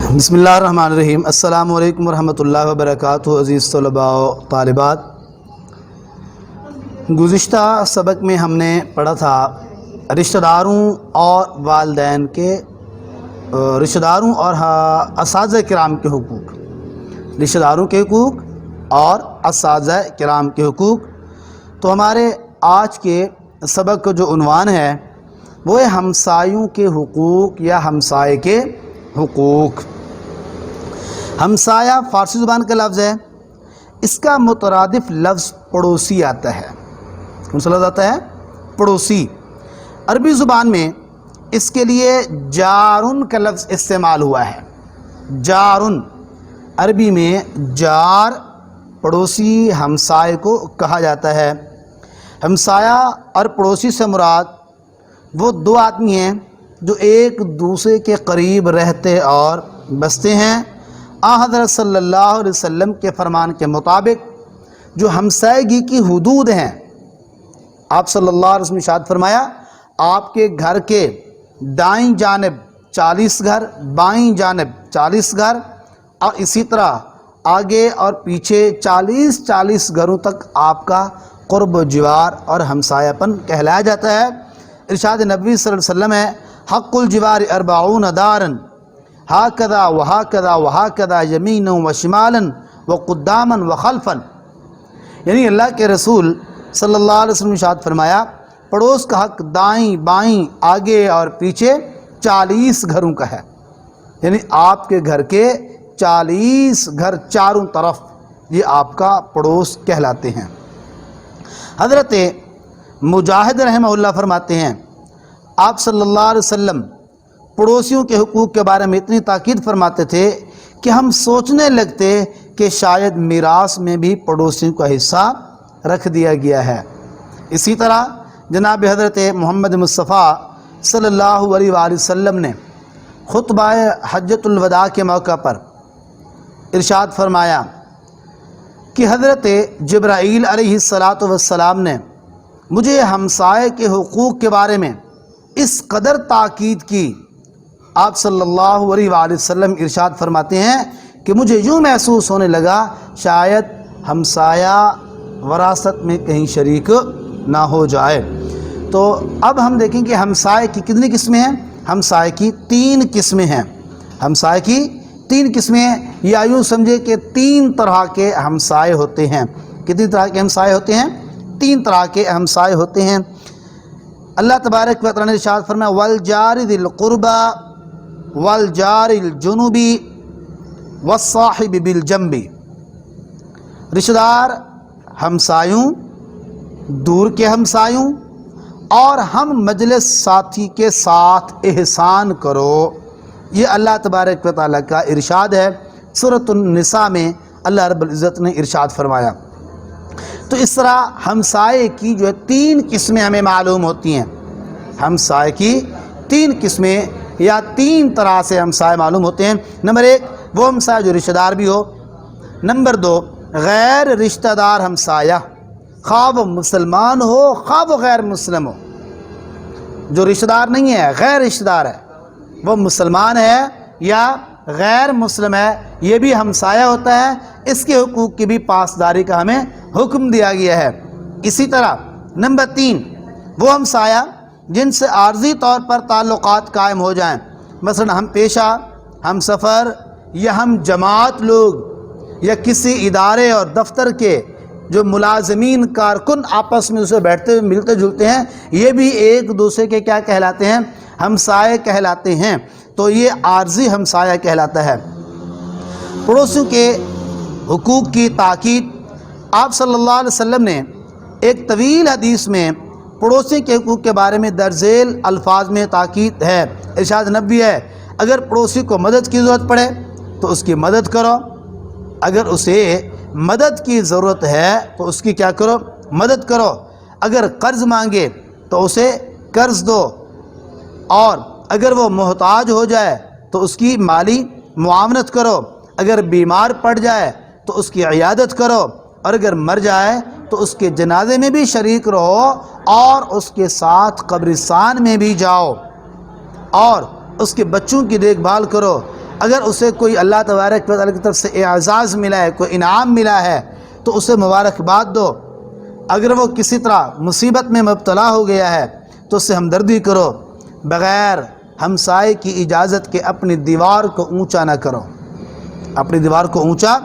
بسم اللہ الرحمن الرحیم۔ السلام علیکم ورحمۃ اللہ وبرکاتہ۔ عزیز طلباء و طالبات، گزشتہ سبق میں ہم نے پڑھا تھا رشتہ داروں اور والدین کے رشتہ داروں اور اساتذہ کرام کے حقوق، رشتہ داروں کے حقوق اور اساتذہ کرام کے حقوق۔ تو ہمارے آج کے سبق کا جو عنوان ہے وہ ہے ہمسایوں کے حقوق یا ہمسائے کے حقوق۔ ہمسایہ فارسی زبان کا لفظ ہے، اس کا مترادف لفظ پڑوسی آتا ہے۔ کون سا لفظ آتا ہے؟ پڑوسی۔ عربی زبان میں اس کے لیے جارن کا لفظ استعمال ہوا ہے۔ جارن، عربی میں جار پڑوسی ہمسائے کو کہا جاتا ہے۔ ہمسایہ اور پڑوسی سے مراد وہ دو آدمی ہیں جو ایک دوسرے کے قریب رہتے اور بستے ہیں۔ حضرت صلی اللہ علیہ وسلم کے فرمان کے مطابق جو ہمسائیگی کی حدود ہیں، آپ صلی اللہ علیہ وسلم نے ارشاد فرمایا، آپ کے گھر کے دائیں جانب 40 گھر، بائیں جانب 40 گھر، اور اسی طرح آگے اور پیچھے 40 گھروں تک آپ کا قرب و جوار اور ہمسایہ پن کہلایا جاتا ہے۔ ارشاد نبوی صلی اللہ علیہ وسلم ہے، حق الجوار 40 دارن ہاکذا وہاکذا وہاکذا یمینا وشمالا وقداما وخلفا۔ یعنی اللہ کے رسول صلی اللہ علیہ وسلم نے ارشاد فرمایا، پڑوس کا حق دائیں بائیں آگے اور پیچھے 40 گھروں کا ہے۔ یعنی آپ کے گھر کے 40 گھر چاروں طرف یہ آپ کا پڑوس کہلاتے ہیں۔ حضرت مجاہد رحمہ اللہ فرماتے ہیں، آپ صلی اللہ علیہ وسلم پڑوسیوں کے حقوق کے بارے میں اتنی تاکید فرماتے تھے کہ ہم سوچنے لگتے کہ شاید میراث میں بھی پڑوسیوں کا حصہ رکھ دیا گیا ہے۔ اسی طرح جناب حضرت محمد مصطفیٰ صلی اللہ علیہ وآلہ وسلم نے خطبہ حجۃ الوداع کے موقع پر ارشاد فرمایا کہ حضرت جبرائیل علیہ السلام نے مجھے ہمسائے کے حقوق کے بارے میں اس قدر تاکید کی، آپ صلی اللہ علیہ وآلہ وسلم ارشاد فرماتے ہیں کہ مجھے یوں محسوس ہونے لگا شاید ہمسایہ وراثت میں کہیں شریک نہ ہو جائے۔ تو اب ہم دیکھیں کہ ہمسائے کی کتنی قسمیں ہیں؟ ہمسائے کی 3 قسمیں ہیں۔ ہمسائے کی 3 قسمیں ہیں، یا یوں سمجھے کہ 3 طرح کے ہمسائے ہوتے ہیں۔ کتنی طرح کے ہمسائے ہوتے ہیں؟ 3 طرح کے ہمسائے ہوتے ہیں۔ اللہ تبارک و تعالیٰ نے ارشاد فرمایا، والجار ذی القربى والجار الجنبی والصاحب بالجنب۔ رشتہ دار ہمسایوں، دور کے ہمسایوں اور ہم مجلس ساتھی کے ساتھ احسان کرو، یہ اللہ تبارک و تعالیٰ کا ارشاد ہے۔ سورۃ النساء میں اللہ رب العزت نے ارشاد فرمایا۔ تو اس طرح ہمسائے کی جو ہے 3 قسمیں ہمیں معلوم ہوتی ہیں۔ ہمسائے کی 3 قسمیں یا 3 طرح سے ہمسائے معلوم ہوتے ہیں۔ نمبر 1 وہ ہمسایہ جو رشتہ دار بھی ہو۔ نمبر 2 غیر رشتہ دار ہمسایہ، خواہ وہ مسلمان ہو خواہ وہ غیر مسلم ہو۔ جو رشتہ دار نہیں ہے، غیر رشتہ دار ہے، وہ مسلمان ہے یا غیر مسلم ہے، یہ بھی ہمسایہ ہوتا ہے۔ اس کے حقوق کی بھی پاسداری کا ہمیں حکم دیا گیا ہے۔ اسی طرح نمبر 3 وہ ہمسایہ جن سے عارضی طور پر تعلقات قائم ہو جائیں، مثلا ہم پیشہ، ہم سفر، یا ہم جماعت لوگ، یا کسی ادارے اور دفتر کے جو ملازمین کارکن آپس میں اسے بیٹھتے ملتے جلتے ہیں، یہ بھی ایک دوسرے کے کیا کہلاتے ہیں؟ ہمسائے کہلاتے ہیں۔ تو یہ عارضی ہمسایہ کہلاتا ہے۔ پڑوسیوں کے حقوق کی تاکید آپ صلی اللہ علیہ وسلم نے ایک طویل حدیث میں پڑوسی کے حقوق کے بارے میں درج ذیل الفاظ میں تاکید ہے۔ ارشاد نبوی ہے، اگر پڑوسی کو مدد کی ضرورت پڑے تو اس کی مدد کرو، اگر اسے مدد کی ضرورت ہے تو اس کی کیا کرو؟ مدد کرو۔ اگر قرض مانگے تو اسے قرض دو، اور اگر وہ محتاج ہو جائے تو اس کی مالی معاونت کرو، اگر بیمار پڑ جائے تو اس کی عیادت کرو، اور اگر مر جائے تو اس کے جنازے میں بھی شریک رہو اور اس کے ساتھ قبرستان میں بھی جاؤ، اور اس کے بچوں کی دیکھ بھال کرو۔ اگر اسے کوئی اللہ تبارک و تعالیٰ کی طرف سے اعزاز ملا ہے، کوئی انعام ملا ہے تو اسے مبارکباد دو۔ اگر وہ کسی طرح مصیبت میں مبتلا ہو گیا ہے تو اس سے ہمدردی کرو، بغیر ہمسائے کی اجازت کے اپنی دیوار کو اونچا نہ کرو، اپنی دیوار کو اونچا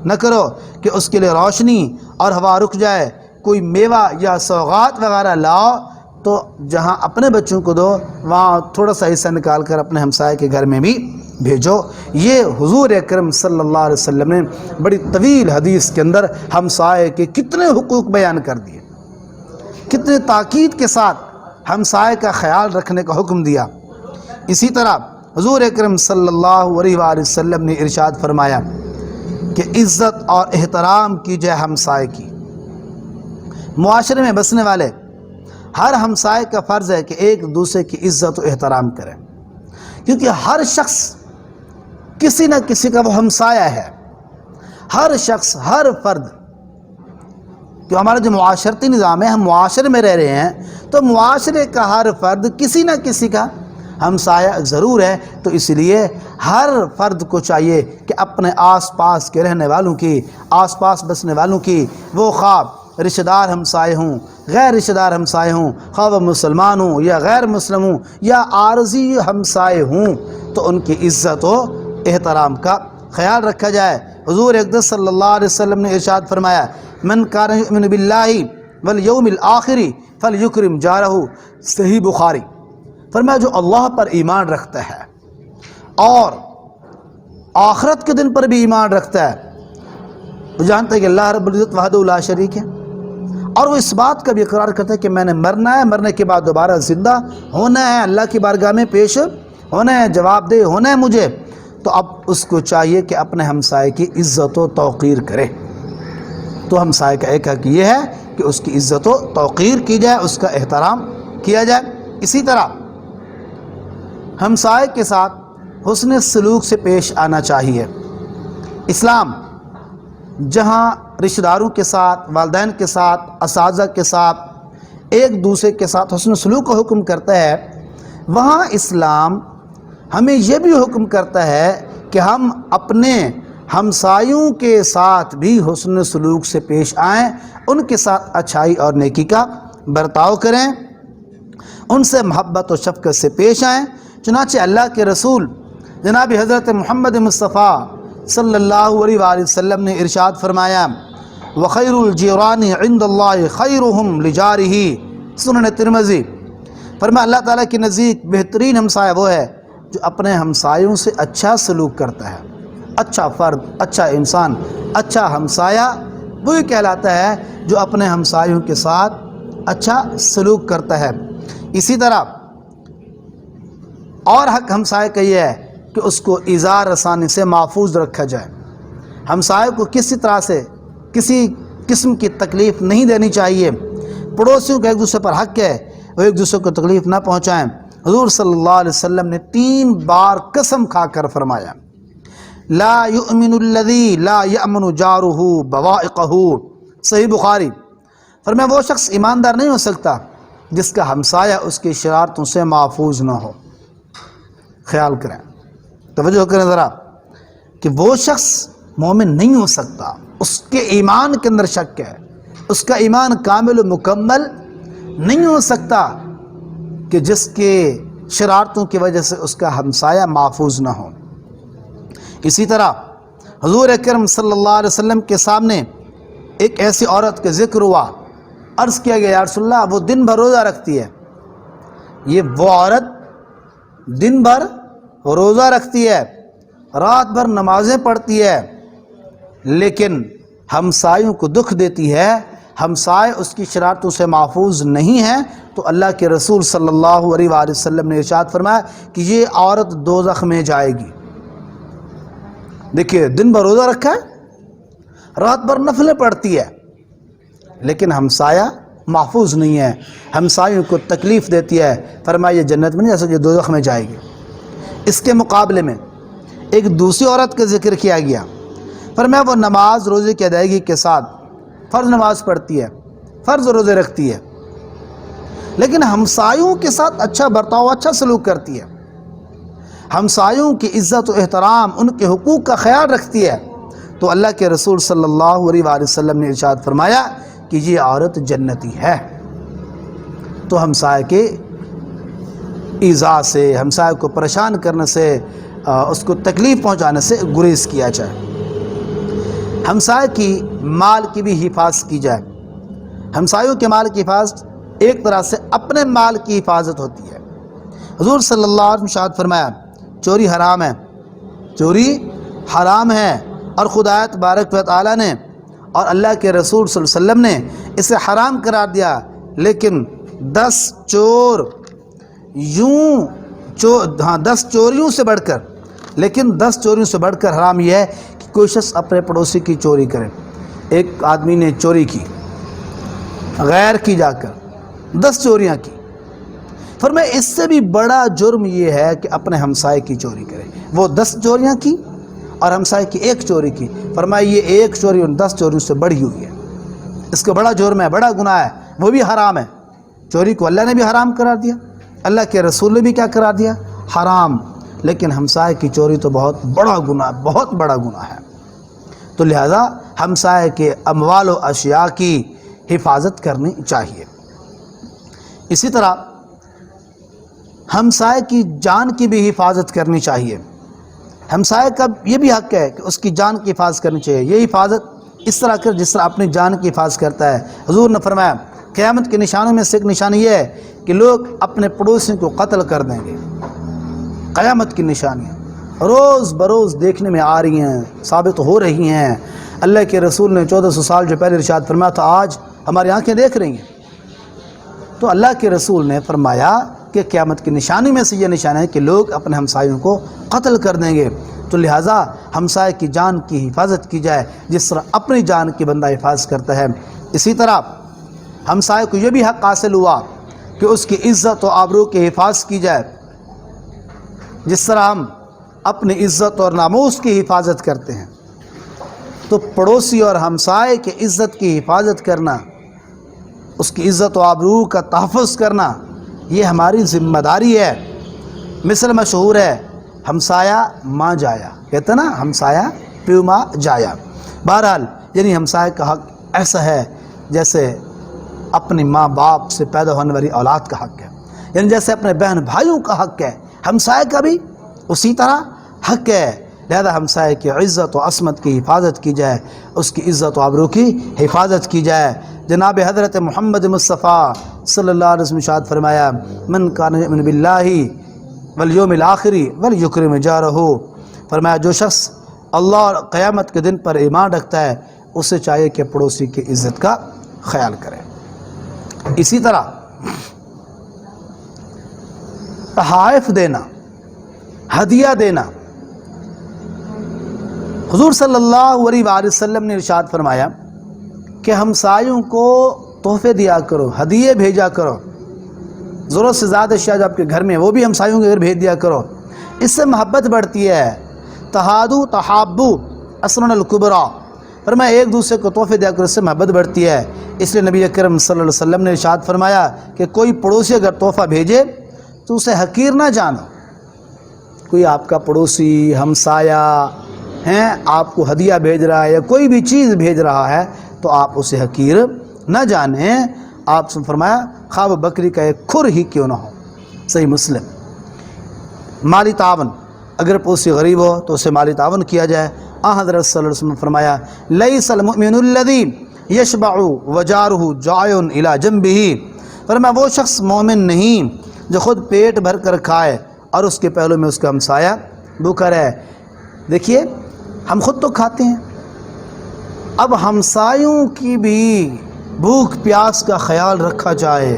نہ کرو کہ اس کے لیے روشنی اور ہوا رک جائے۔ کوئی میوہ یا سوغات وغیرہ لاؤ تو جہاں اپنے بچوں کو دو وہاں تھوڑا سا حصہ نکال کر اپنے ہمسائے کے گھر میں بھی بھیجو۔ یہ حضور اکرم صلی اللہ علیہ وسلم نے بڑی طویل حدیث کے اندر ہمسائے کے کتنے حقوق بیان کر دیے، کتنے تاکید کے ساتھ ہمسائے کا خیال رکھنے کا حکم دیا۔ اسی طرح حضور اکرم صلی اللہ علیہ وآلہ وسلم نے ارشاد فرمایا کہ عزت اور احترام کی جائے ہمسائے کی۔ معاشرے میں بسنے والے ہر ہمسائے کا فرض ہے کہ ایک دوسرے کی عزت و احترام کریں، کیونکہ ہر شخص کسی نہ کسی کا وہ ہمسایہ ہے، ہر شخص، ہر فرد۔ کہ ہمارا جو معاشرتی نظام ہے، ہم معاشرے میں رہ رہے ہیں تو معاشرے کا ہر فرد کسی نہ کسی کا ہمسایہ ضرور ہے۔ تو اس لیے ہر فرد کو چاہیے کہ اپنے آس پاس کے رہنے والوں کی، آس پاس بسنے والوں کی، وہ خواب رشتہ دار ہمسائے ہوں، غیر رشتہ دار ہمسائے ہوں، خواہ وہ مسلمان ہوں یا غیر مسلم ہوں یا عارضی ہمسائے ہوں، تو ان کی عزت و احترام کا خیال رکھا جائے۔ حضور اقدس صلی اللہ علیہ وسلم نے ارشاد فرمایا، من کان یؤمن باللہ والیوم الآخر فلیکرم جارہ، صحیح بخاری۔ فرمایا جو اللہ پر ایمان رکھتا ہے اور آخرت کے دن پر بھی ایمان رکھتا ہے، وہ جانتا ہے کہ اللہ رب العزت وحدہ لا شریک ہے، اور وہ اس بات کا بھی اقرار کرتا ہے کہ میں نے مرنا ہے، مرنے کے بعد دوبارہ زندہ ہونا ہے، اللہ کی بارگاہ میں پیش ہونا ہے، جواب دہ ہونا ہے مجھے، تو اب اس کو چاہیے کہ اپنے ہمسائے کی عزت و توقیر کرے۔ تو ہمسائے کا ایک حق یہ ہے کہ اس کی عزت و توقیر کی جائے، اس کا احترام کیا جائے۔ اسی طرح ہمسائے کے ساتھ حسن سلوک سے پیش آنا چاہیے۔ اسلام جہاں رشتہ داروں کے ساتھ، والدین کے ساتھ، اساتذہ کے ساتھ، ایک دوسرے کے ساتھ حسن سلوک کا حکم کرتا ہے، وہاں اسلام ہمیں یہ بھی حکم کرتا ہے کہ ہم اپنے ہمسایوں کے ساتھ بھی حسن سلوک سے پیش آئیں، ان کے ساتھ اچھائی اور نیکی کا برتاؤ کریں، ان سے محبت و شفقت سے پیش آئیں۔ چنانچہ اللہ کے رسول جناب حضرت محمد مصطفیٰ صلی اللہ علیہ وآلہ وسلم نے ارشاد فرمایا، وخیر الجیران عند اللہ خیرہم لجارہ، سنن ترمذی۔ فرمایا اللہ تعالیٰ کے نزدیک بہترین ہمسایہ وہ ہے جو اپنے ہمسایوں سے اچھا سلوک کرتا ہے۔ اچھا فرد، اچھا انسان، اچھا ہمسایہ وہی کہلاتا ہے جو اپنے ہمسایوں کے ساتھ اچھا سلوک کرتا ہے۔ اسی طرح اور حق ہمسائے کا یہ ہے کہ اس کو ایذا رسانی سے محفوظ رکھا جائے۔ ہمسائے کو کسی طرح سے کسی قسم کی تکلیف نہیں دینی چاہیے۔ پڑوسیوں کا ایک دوسرے پر حق ہے وہ ایک دوسرے کو تکلیف نہ پہنچائیں۔ حضور صلی اللہ علیہ وسلم نے 3 بار قسم کھا کر فرمایا، لا یؤمن الذی لا یأمن جارہ بوائقہ، صحیح بخاری۔ فرمایا وہ شخص ایماندار نہیں ہو سکتا جس کا ہمسایہ اس کی شرارتوں سے محفوظ نہ ہو۔ خیال کریں، توجہ کریں ذرا، کہ وہ شخص مومن نہیں ہو سکتا، اس کے ایمان کے اندر شک ہے، اس کا ایمان کامل و مکمل نہیں ہو سکتا کہ جس کے شرارتوں کی وجہ سے اس کا ہمسایہ محفوظ نہ ہو۔ اسی طرح حضور اکرم صلی اللہ علیہ وسلم کے سامنے ایک ایسی عورت کا ذکر ہوا، عرض کیا گیا یا رسول اللہ وہ دن بھر روزہ رکھتی ہے۔ یہ وہ عورت دن بھر روزہ رکھتی ہے، رات بھر نمازیں پڑھتی ہے، لیکن ہمسایوں کو دکھ دیتی ہے، ہمسائے اس کی شرارتوں سے محفوظ نہیں ہیں، تو اللہ کے رسول صلی اللہ علیہ وآلہ وسلم نے ارشاد فرمایا کہ یہ عورت دوزخ میں جائے گی۔ دیکھیے دن بھر روزہ رکھا ہے، رات بھر نفلیں پڑھتی ہے، لیکن ہمسایہ محفوظ نہیں ہے، ہمسایوں کو تکلیف دیتی ہے، فرمایا یہ جنت میں نہیں جا سکتی، یہ دوزخ میں جائے گی۔ اس کے مقابلے میں ایک دوسری عورت کا ذکر کیا گیا، فرمایا وہ نماز روزے کی ادائیگی کے ساتھ فرض نماز پڑھتی ہے، فرض روزے رکھتی ہے، لیکن ہمسایوں کے ساتھ اچھا برتاؤ، اچھا سلوک کرتی ہے۔ ہمسایوں کی عزت و احترام، ان کے حقوق کا خیال رکھتی ہے، تو اللہ کے رسول صلی اللہ علیہ وآلہ وسلم نے ارشاد فرمایا کہ یہ عورت جنتی ہے۔ تو ہمسائے کے ایذا سے، ہمسائے کو پریشان کرنے سے، اس کو تکلیف پہنچانے سے گریز کیا جائے۔ ہمسائے کی مال کی بھی حفاظت کی جائے۔ ہمسایوں کے مال کی حفاظت ایک طرح سے اپنے مال کی حفاظت ہوتی ہے۔ حضور صلی اللہ علیہ وسلم نے ارشاد فرمایا چوری حرام ہے، چوری حرام ہے، اور خدا تبارک و تعالیٰ نے اور اللہ کے رسول صلی اللہ علیہ وسلم نے اسے حرام قرار دیا، لیکن 10 چور یوں 10 چوریوں سے بڑھ کر، لیکن 10 چوریوں سے بڑھ کر حرام یہ ہے کہ کوئی شخص اپنے پڑوسی کی چوری کرے۔ ایک آدمی نے چوری کی، غیر کی جا کر 10 چوریاں کی، فرمایا اس سے بھی بڑا جرم یہ ہے کہ اپنے ہمسائے کی چوری کرے۔ وہ 10 چوریاں کی اور ہمسائے کی 1 چوری کی، فرمایا یہ 1 چوری ان 10 چوریوں سے بڑی ہوئی ہے، اس کا بڑا جرم ہے، بڑا گناہ ہے، وہ بھی حرام ہے۔ چوری کو اللہ نے بھی حرام قرار دیا، اللہ کے رسول نے بھی کیا قرار دیا؟ حرام۔ لیکن ہمسائے کی چوری تو بہت بڑا گناہ، بہت بڑا گناہ ہے۔ تو لہذا ہمسائے کے اموال و اشیاء کی حفاظت کرنی چاہیے۔ اسی طرح ہمسائے کی جان کی بھی حفاظت کرنی چاہیے۔ ہمسائے کا یہ بھی حق ہے کہ اس کی جان کی حفاظت کرنی چاہیے۔ یہ حفاظت اس طرح کر جس طرح اپنی جان کی حفاظت کرتا ہے۔ حضور نے فرمایا قیامت کے نشانوں میں سے ایک نشانی یہ ہے کہ لوگ اپنے پڑوسی کو قتل کر دیں گے۔ قیامت کی نشانیاں روز بروز دیکھنے میں آ رہی ہیں، ثابت ہو رہی ہیں۔ اللہ کے رسول نے 1400 سال جو پہلے ارشاد فرمایا تھا، آج ہماری آنکھیں دیکھ رہی ہیں۔ تو اللہ کے رسول نے فرمایا کہ قیامت کی نشانی میں سے یہ نشانہ ہے کہ لوگ اپنے ہمسایوں کو قتل کر دیں گے۔ تو لہٰذا ہمسائے کی جان کی حفاظت کی جائے جس طرح اپنی جان کی بندہ حفاظت کرتا ہے۔ اسی طرح ہمسائے کو یہ بھی حق حاصل ہوا کہ اس کی عزت و آبرو کی حفاظت کی جائے، جس طرح ہم اپنی عزت اور ناموس کی حفاظت کرتے ہیں۔ تو پڑوسی اور ہمسائے کی عزت کی حفاظت کرنا، اس کی عزت و آبرو کا تحفظ کرنا، یہ ہماری ذمہ داری ہے۔ مثل مشہور ہے، ہمسایہ ماں جایا، کہتے ہیں نا، ہمسایہ پیو ماں جایا۔ بہرحال یعنی ہمسائے کا حق ایسا ہے جیسے اپنی ماں باپ سے پیدا ہونے والی اولاد کا حق ہے، یعنی جیسے اپنے بہن بھائیوں کا حق ہے، ہمسائے کا بھی اسی طرح حق ہے۔ لہذا ہمسائے کی عزت و عصمت کی حفاظت کی جائے، اس کی عزت و آبرو کی حفاظت کی جائے۔ جناب حضرت محمد مصطفیٰ صلی اللہ علیہ وسلم ارشاد فرمایا من کان یؤمن باللہ والیوم الآخر ولیکرم جارہ، فرمایا جو شخص اللہ اور قیامت کے دن پر ایمان رکھتا ہے اسے چاہیے کہ پڑوسی کی عزت کا خیال کرے۔ اسی طرح تحائف دینا، ہدیہ دینا، حضور صلی اللہ علیہ وآلہ وسلم نے ارشاد فرمایا کہ ہمسایوں کو تحفے دیا کرو، ہدیے بھیجا کرو، ضرورت سے زیادہ اشیاء جو آپ کے گھر میں وہ بھی ہمسایوں کے گھر بھیج دیا کرو، اس سے محبت بڑھتی ہے۔ تہادو تحابو اسرن الکبریٰ، فرمایا ایک دوسرے کو تحفے دیا کرو، اس سے محبت بڑھتی ہے۔ اس لیے نبی اکرم صلی اللہ علیہ وسلم نے ارشاد فرمایا کہ کوئی پڑوسی اگر تحفہ بھیجے تو اسے حقیر نہ جانو۔ کوئی آپ کا پڑوسی ہمسایہ ہیں آپ کو ہدیہ بھیج رہا ہے یا کوئی بھی چیز بھیج رہا ہے تو آپ اسے حقیر نہ جانیں۔ آپ سے فرمایا خواہ وہ بکری کا ایک کھر ہی کیوں نہ ہو۔ صحیح مسلم۔ مالی تعاون، اگر پڑوسی غریب ہو تو اسے مالی تعاون کیا جائے۔ حضرت صلی اللہ علیہ وسلم نے فرمایا لیس المؤمن الذی یشبع وجارہ جائع الی جنبہ، فرمایا وہ شخص مومن نہیں جو خود پیٹ بھر کر کھائے اور اس کے پہلو میں اس کا ہمسایہ بھوکا رہے۔ دیکھیے ہم خود تو کھاتے ہیں، اب ہمسایوں کی بھی بھوک پیاس کا خیال رکھا جائے۔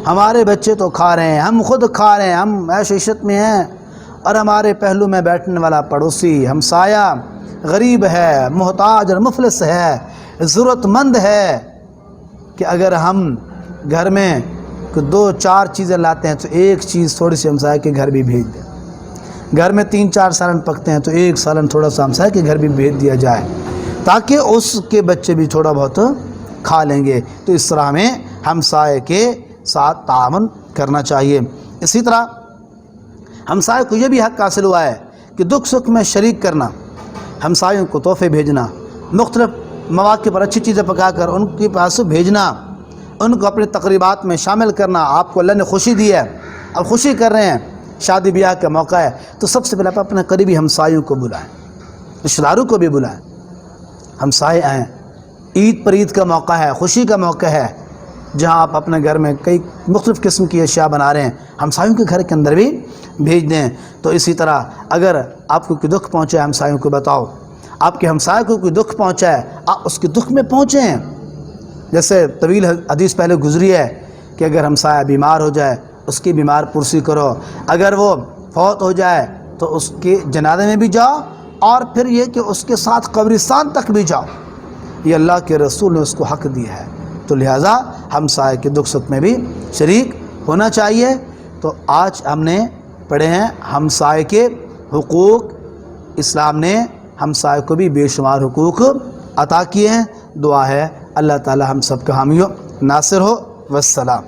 ہمارے بچے تو کھا رہے ہیں، ہم خود کھا رہے ہیں، ہم عیش و عشرت میں ہیں، اور ہمارے پہلو میں بیٹھنے والا پڑوسی ہمسایہ غریب ہے، محتاج اور مفلس ہے، ضرورت مند ہے، کہ اگر ہم گھر میں 2-4 چیزیں لاتے ہیں تو ایک چیز تھوڑی سی ہمسایہ کے گھر بھی بھیج دیں۔ گھر میں 3-4 سالن پکتے ہیں تو ایک سالن تھوڑا سا ہمسایہ کے گھر بھی بھیج دیا جائے تاکہ اس کے بچے بھی تھوڑا بہت کھا لیں گے۔ تو اس طرح ہمیں ہمسایہ کے ساتھ تعاون کرنا چاہیے۔ اسی طرح ہمسائے کو یہ بھی حق حاصل ہوا ہے کہ دکھ سکھ میں شریک کرنا، ہمسایوں کو تحفے بھیجنا، مختلف مواقع پر اچھی چیزیں پکا کر ان کے پاس بھیجنا، ان کو اپنے تقریبات میں شامل کرنا۔ آپ کو اللہ نے خوشی دی ہے، اب خوشی کر رہے ہیں، شادی بیاہ کا موقع ہے، تو سب سے پہلے آپ اپنے قریبی ہمسایوں کو بلائیں، رشتہ داروں کو بھی بلائیں۔ ہمسائے آئیں، عید پر عید کا موقع ہے، خوشی کا موقع ہے، جہاں آپ اپنے گھر میں کئی مختلف قسم کی اشیاء بنا رہے ہیں، ہمسایوں کے گھر کے اندر بھی بھیج دیں۔ تو اسی طرح اگر آپ کو کوئی دکھ پہنچے ہمسایوں کو بتاؤ، آپ کے ہمسائے کو کوئی دکھ پہنچا ہے آپ اس کے دکھ میں پہنچیں۔ جیسے طویل حدیث پہلے گزری ہے کہ اگر ہمسایہ بیمار ہو جائے اس کی بیمار پرسی کرو، اگر وہ فوت ہو جائے تو اس کے جنازے میں بھی جاؤ، اور پھر یہ کہ اس کے ساتھ قبرستان تک بھی جاؤ۔ یہ اللہ کے رسول نے اس کو حق دیا ہے، تو لہٰذا ہمسائے کے دکھ سکھ میں بھی شریک ہونا چاہیے۔ تو آج ہم نے پڑھے ہیں ہمسائے کے حقوق، اسلام نے ہمسائے کو بھی بے شمار حقوق عطا کیے ہیں۔ دعا ہے اللہ تعالی ہم سب کا حامی و ناصر ہو۔ والسلام۔